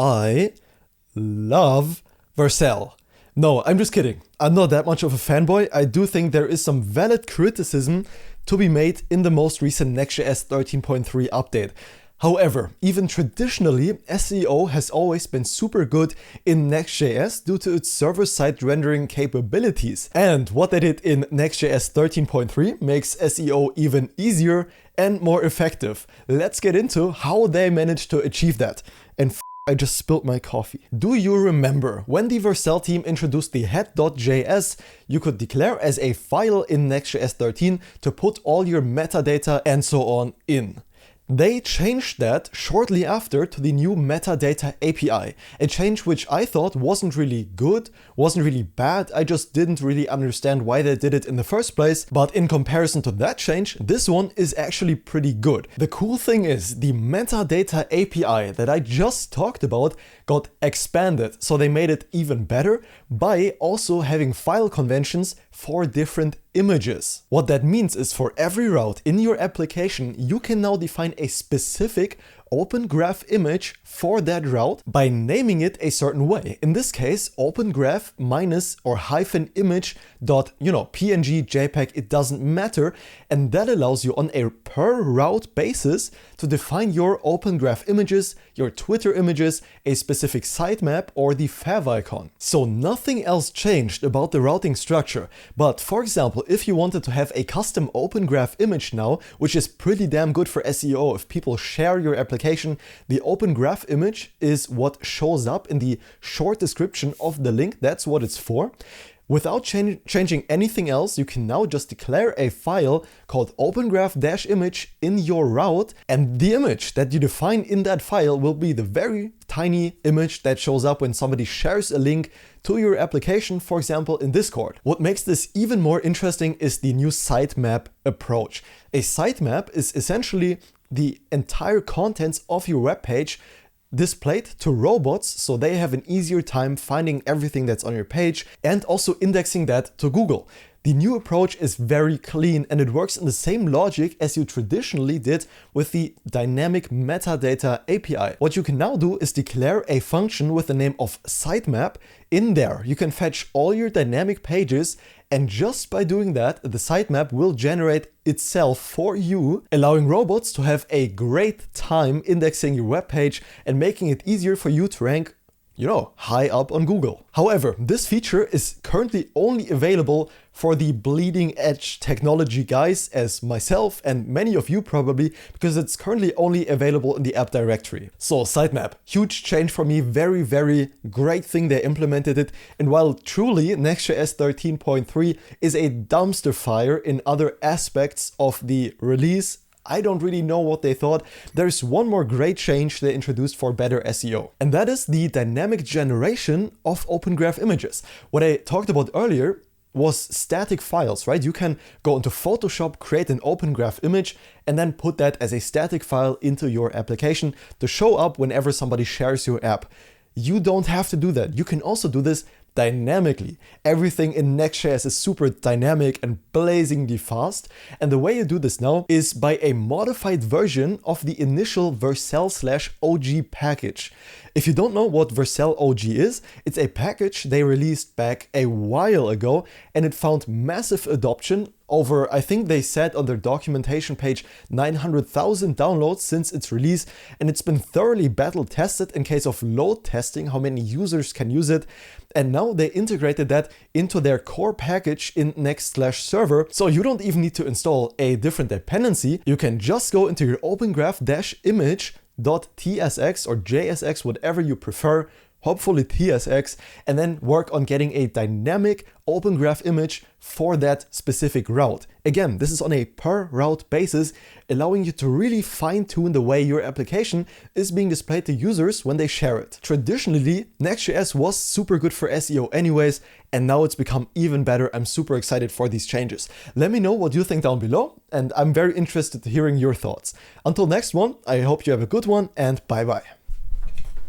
I love Vercel. No, I'm just kidding. I'm not that much of a fanboy. I do think there is some valid criticism to be made in the most recent NextJS 13.3 update. However, even traditionally, SEO has always been super good in Next.js due to its server-side rendering capabilities. And what they did in Next.js 13.3 makes SEO even easier and more effective. Let's get into how they managed to achieve that. And I just spilled my coffee. Do you remember when the Vercel team introduced the head.js, you could declare as a file in Next.js 13 to put all your metadata and so on in? They changed that shortly after to the new metadata API, a change which I thought wasn't really good, wasn't really bad, I just didn't really understand why they did it in the first place, but in comparison to that change, this one is actually pretty good. The cool thing is, the metadata API that I just talked about got expanded, so they made it even better by also having file conventions for different images. What that means is for every route in your application, you can now define a specific Open Graph image for that route by naming it a certain way. In this case, Open Graph minus or hyphen image dot, PNG, JPEG, it doesn't matter. And that allows you on a per route basis to define your Open Graph images, your Twitter images, a specific sitemap, or the favicon. So nothing else changed about the routing structure. But for example, if you wanted to have a custom Open Graph image now, which is pretty damn good for SEO, if people share your application, the Open Graph image is what shows up in the short description of the link. That's what it's for. Without changing anything else, you can now just declare a file called opengraph-image in your route, and the image that you define in that file will be the very tiny image that shows up when somebody shares a link to your application, for example, in Discord. What makes this even more interesting is the new sitemap approach. A sitemap is essentially the entire contents of your web page displayed to robots, so they have an easier time finding everything that's on your page and also indexing that to Google. The new approach is very clean and it works in the same logic as you traditionally did with the dynamic metadata API. What you can now do is declare a function with the name of sitemap in there. You can fetch all your dynamic pages, and just by doing that, the sitemap will generate itself for you, allowing robots to have a great time indexing your web page and making it easier for you to rank, high up on Google. However, this feature is currently only available for the bleeding edge technology guys as myself and many of you probably, because it's currently only available in the app directory. So sitemap, huge change for me, very, very great thing they implemented it. And while truly Next.js 13.3 is a dumpster fire in other aspects of the release, I don't really know what they thought. There's one more great change they introduced for better SEO, and that is the dynamic generation of Open Graph images. What I talked about earlier was static files, right? You can go into Photoshop, create an Open Graph image, and then put that as a static file into your application to show up whenever somebody shares your app. You don't have to do that. You can also do this dynamically. Everything in Next.js is super dynamic and blazingly fast. And the way you do this now is by a modified version of the initial Vercel/OG package. If you don't know what Vercel OG is, it's a package they released back a while ago, and it found massive adoption. Over, I think they said on their documentation page, 900,000 downloads since its release, and it's been thoroughly battle tested in case of load testing, how many users can use it. And now they integrated that into their core package in Next/server, so you don't even need to install a different dependency. You can just go into your Open Graph-image.tsx or JSX, whatever you prefer, hopefully TSX, and then work on getting a dynamic Open Graph image for that specific route. Again, this is on a per route basis, allowing you to really fine-tune the way your application is being displayed to users when they share it. Traditionally, Next.js was super good for SEO anyways, and now it's become even better. I'm super excited for these changes. Let me know what you think down below, and I'm very interested in hearing your thoughts. Until next one, I hope you have a good one, and bye bye.